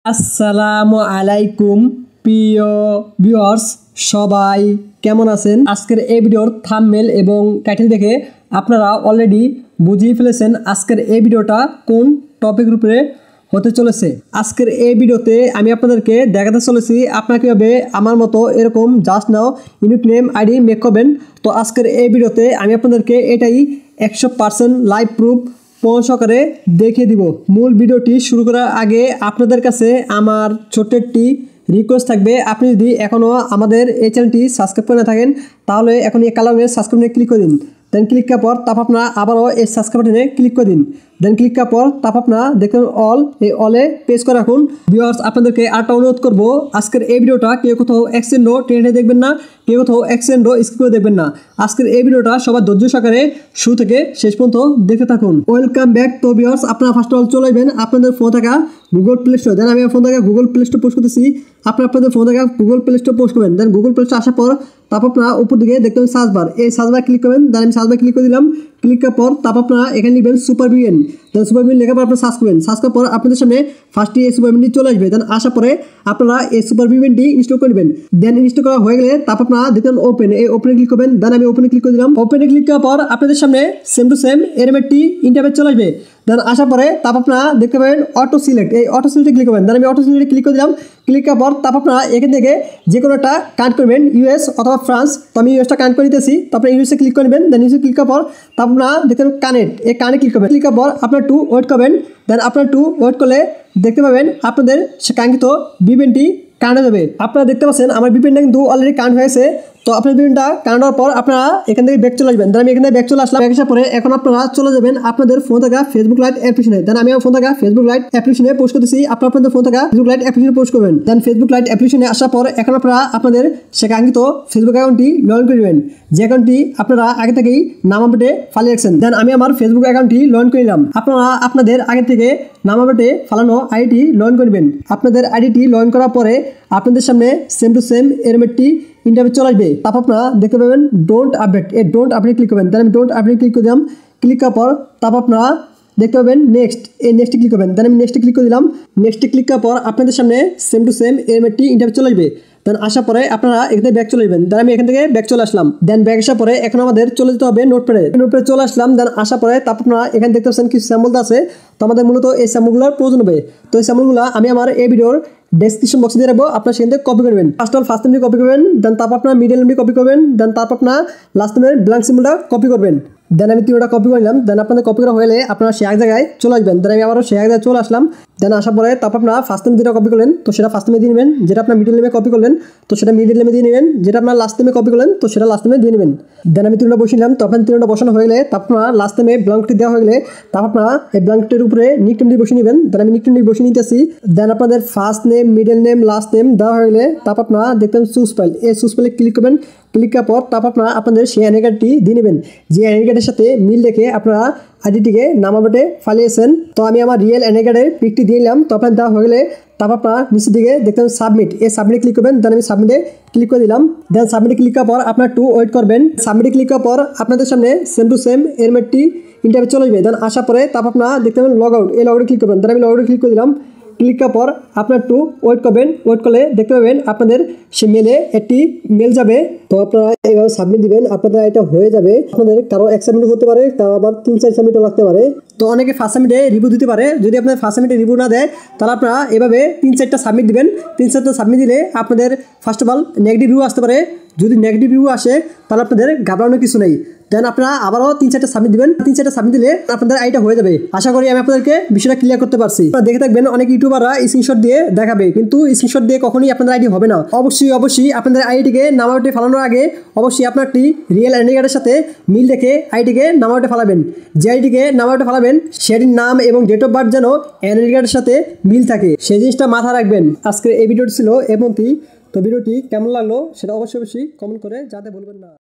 আসসালামু আলাইকুম প্রিয় ভিউয়ার্স, সবাই কেমন আছেন? আজকের এই ভিডিওর থাম্বনেল এবং টাইটেল দেখে আপনারা অলরেডি বুঝিয়ে ফেলেছেন আজকের এই ভিডিওটা কোন টপিকের উপরে হতে চলেছে। আজকের এই ভিডিওতে আমি আপনাদেরকে দেখাতে চলেছি আপনারা কীভাবে আমার মতো এরকম just now unique name ID make করবেন। তো আজকের এই ভিডিওতে আমি আপনাদেরকে এটাই 100% লাইভ প্রুফ প্রমাণ সহকারে দেখিয়ে দিব। মূল ভিডিওটি শুরু করার আগে আপনাদের কাছে আমার ছোট্ট একটি রিকোয়েস্ট থাকবে, আপনি যদি এখনও আমাদের এই চ্যানেলটি সাবস্ক্রাইব করে না থাকেন তাহলে এখন এই কালো রঙের সাবস্ক্রাইব বাটনে ক্লিক করে দিন। দেন ক্লিক করার পর তারপর আপনারা আবারও এই সাবস্ক্রাইব বাটনে ক্লিক করে দিন। দেন ক্লিক করার পর তারপর আপনারা দেখুন এই অলে প্রেস করে রাখুন। ভিউয়ার্স, আপনাদেরকে আরেকটা অনুরোধ করবো, আজকের এই ভিডিওটা কেউ কোথাও অ্যাক্সিডেন্টও টেনে দেখবেন না, কেউ কোথাও অ্যাক্সিডেন্টও স্কিপ করে দেখবেন না। আজকের এই ভিডিওটা সবার ধৈর্য সহকারে শুরু থেকে শেষ পর্যন্ত দেখতে থাকুন। Welcome back. তো ভিউয়ার্স, আপনারা ফার্স্ট অফ অল চলে আসবেন আপনাদের ফোন থাকা গুগল প্লে স্টোর। দেন আমি ফোন থেকে গুগল প্লে স্টোর পোস্ট করতেছি, আপনাদের ফোন থেকে গুগল প্লে স্টোর পোস্ট করবেন। দেন গুগল প্লে স্টোর আসার পর তারপর আপনারা উপর দিকে দেখতে পাবেন সার্চ বার, এই সার্চ বার ক্লিক করবেন। দেন আমি সার্চ বার ক্লিক করে দিলাম। ক্লিক করার পর তারপর আপনারা এখানে লিখবেন সুপার ভিএন। দেন সুপার ভিএন লেখার পর আপনারা সার্চ করবেন। সার্চ করার পর আপনাদের সামনে ফার্স্টে এই সুপার ভিএনটি চলে আসবে। দেন আসার পরে আপনারা এই সুপার ভিএনটি ইনস্টল করে নেবেন। দেন ইনস্টল করা হয়ে গেলে তারপর আপনারা দেখবেন ওপেন, এই ওপেনে ক্লিক করবেন। দেন আমি ওপেনে ক্লিক করে দিলাম। ওপেনে ক্লিক করার পর আপনাদের সামনে সেম টু সেম এরকম একটি ইন্টারফেস চলে আসবে। দেন আসার পরে তারপর আপনারা দেখতে পাবেন অটো সিলেক্ট, এই অটো সিলেক্টে ক্লিক করবেন। দেন আমি অটো সিলেক্টে ক্লিক করে দিলাম। ক্লিক করার পর তারপর আপনারা এখান থেকে যে কোনো একটা কানেক্ট করবেন, ইউএস অথবা ফ্রান্স। তো আমি ইউএসটা কানেক্ট করে দিতেছি। তারপরে ইউএসে ক্লিক করবেন। দেন ইউএসে ক্লিক করার পর তারপর আপনারা দেখবেন কানেক্ট, এই কানেক্ট ক্লিক করবেন। ক্লিক করার পর আপনার টু ওয়েট করবেন। দেন আপনার টু ওয়েট করলে দেখতে পাবেন আপনাদের সে কাঙ্ক্ষিত ভিপিএনটি কানেক্ট হবে। আপনারা দেখতে পাচ্ছেন আমার ভিপিএনটা কিন্তু অলরেডি কানেক্ট হয়েছে। তো আপনার ভিপিএনটা কানেক্ট হওয়ার পর আপনারা এখান থেকে ব্যাক চলে আসবেন। দেন আমি এখান থেকে ব্যাক চলে আসলাম। ব্যাক আসার পরে এখন আপনারা চলে যাবেন আপনাদের ফোন থাকা ফেসবুক লাইট অ্যাপ্লিকেশনে। দেন আমি আমার ফোন থাকা ফেসবুক লাইট অ্যাপ্লিকেশনে পোস্ট করতেছি, আপনাদের ফোন থাকা ফেসবুক লাইট অ্যাপ্লিকেশনে পোস্ট করবেন। দেন ফেসবুক লাইট অ্যাপ্লিকেশনে আসার পর এখন আপনারা আপনাদের সে কাঙ্ক্ষিত ফেসবুক অ্যাকাউন্টটি লগ ইন করে নেবেন, যে অ্যাকাউন্টটি আপনারা আগে থেকেই নাম আপডেটে ফালিয়ে রাখছেন। দেন আমি আমার ফেসবুক অ্যাকাউন্টটি লগ ইন করে নিলাম। আপনারা আপনাদের আগে থেকে নাম আপডেটে ফালানো আইডিটি লগ ইন করবেন। আপনাদের আইডিটি লগ ইন করার পরে আপনাদের সামনে সেম টু সেম এরকম একটি ইন্টারভিউ চলে আসবে। তারপর আপনারা দেখতে পাবেন ডোন্ট আপডেট, এই ডোন্ট আপডেট ক্লিক করবেন। দেন আমি ডোন্ট আপডেট ক্লিক করে দিলাম। ক্লিক করার পর তারপর আপনারা দেখতে পাবেন নেক্সট, এই নেক্সটে ক্লিক করবেন। দেন আমি নেক্সটে ক্লিক করে দিলাম। নেক্সটে ক্লিক করার পর আপনাদের সামনে সেম টু সেম এরকম একটি ইন্টারভিউ চলে আসবে। দেন আসার পরে আপনারা এখান থেকে ব্যাক চলে যাবেন। দেন আমি এখান থেকে ব্যাক চলে আসলাম। দেন ব্যাক আসার পরে এখন আমাদের চলে যেতে হবে নোটপ্যাডে। নোটপ্যাডে চলে আসলাম। দেন আসার পরে তারপর আপনারা এখানে দেখতে পাচ্ছেন কিছু স্যাম্পল আছে। তো আমাদের মূলত এই স্যাম্পলগুলোর প্রয়োজন হবে। তো এই স্যাম্পলগুলো আমি আমার এই ভিডিওর ডেসক্রিপশন বক্সে দিয়ে রাখবো, আপনারা সেখান থেকে কপি করবেন। ফার্স্ট অল ফার্স্ট নেমটি কপি করবেন। দেন তারপর আপনার মিডল নেমটি কপি করবেন। দেন তারপর আপনার লাস্ট নেমের ব্ল্যাঙ্ক সিম্বলটা কপি করবেন। দেন আমি তিনটা কপি করে নিলাম। দেন আপনাদের কপি করা হলে আপনারা সে এক জায়গায় চলে আসবেন। দেন আমি আবারও সে এক জায়গায় চলে আসলাম। দেন আসার পরে তারপর আপনার ফার্স্ট নেম যেটা কপি করলেন তো সেটা ফার্স্ট নেমে দিয়ে নেবেন, যেটা আপনার মিডল নেমে কপি করলেন তো সেটা মিডল নেমে দিয়ে নেবেন, যেটা আপনার লাস্ট নেমে কপি করলেন তো সেটা লাস্ট নেমে দিয়ে নেবেন। দেন আমি তিনটা বসিয়ে নিলাম। তখন তিনটা বসানো হয়ে গেলে তারপর আপনার লাস্ট নেমে ব্ল্যাঙ্কটি দেওয়া হয়ে গেলে তারপর আপনারা এই ব্ল্যাঙ্কটির উপরে নিক নেমটি বসিয়ে নেবেন। দেন আমি নিক নেমটি বসিয়ে নিতেছি। দেন আপনাদের first name, middle name, last name দেওয়া হয়ে গেলে তারপর আপনারা দেখবেন চুজ ফাইল, এই চুজ ফাইলে ক্লিক করবেন। ক্লিক করার পর তারপর আপনারা আপনাদের সেই আইডি কার্ডটি দিয়ে নেবেন, যে আইডি কার্ডের সাথে মিল রেখে আপনারা আইডিটিকে নাম আপডেটে ফালিয়েছেন। তো আমি আমার রিয়েল আইডি কার্ডের পিকটি দিয়ে নিলাম। তো আপনার দেওয়া হয়ে গেলে তারপর আপনারা নিচের দিকে দেখবেন সাবমিট, এই সাবমিটে ক্লিক করবেন। দেন আমি সাবমিটে ক্লিক করে দিলাম। দেন সাবমিটে ক্লিক করার পর আপনার টু ওয়েট করবেন। সাবমিটে ক্লিক করার পর আপনাদের সামনে সেম টু সেম এরকম একটি ইন্টারভিউ চলে আসবে। দেন আসার পরে তারপর আপনারা দেখতে পাবেন লগ আউট, এই লগ আউটে ক্লিক করবেন। দেন আমি লগ আউটে ক্লিক করে দিলাম। ক্লিক করার পর আপনার টু ওয়েট করবেন। ওয়েট করলে দেখতে পাবেন আপনাদের সে মেলে একটি মেল যাবে। তো আপনারা এইভাবে সাবমিট দিবেন, আপনাদের এটা হয়ে যাবে। আপনাদের কারো এক সাবমিট হতে পারে, কারো আবার 3-4 সাবমিটও লাগতে পারে। তো অনেকে ফার্স্ট সাবমিটে রিভিউ দিতে পারে, যদি আপনার ফার্স্ট সাবমিটে রিভিউ না দেয় তাহলে আপনারা এভাবে 3-4টা সাবমিট দিবেন। 3-4টা সাবমিট দিলে আপনাদের first of all negative review আসতে পারে। যদি নেগেটিভ রিভিউ আসে তাহলে আপনাদের ঘাবড়ানোর কিছু নেই। দেন আপনারা আবারও 3-4টা সাবমিট দিবেন। 3-4টা সাবমিট দিলে আপনাদের আইডিটা হয়ে যাবে। আশা করি আমি আপনাদেরকে বিষয়টা ক্লিয়ার করতে পারছি। আপনারা দেখে থাকবেন অনেক ইউটিউবাররা স্ক্রিনশট দিয়ে দেখাবে, কিন্তু স্ক্রিনশট দিয়ে কখনোই আপনাদের আইডি হবে না। অবশ্যই আপনাদের আইডিকে নাম আউটে ফালানোর আগে অবশ্যই আপনারটি রিয়েল আইডি কার্ডের সাথে মিল রেখে আইডিকে নাম আউটে ফালাবেন। যে আইডিকে নাম আউটে ফালাবেন সেটির নাম এবং ডেট অফ বার্থ যেন আইডি কার্ডের সাথে মিল থাকে, সেই জিনিসটা মাথায় রাখবেন। আজকের এই ভিডিওটি ছিল এমনটি। তো ভিডিওটি কেমন লাগলো সেটা অবশ্যই কমেন্ট করে জানাতে ভুলবেন না।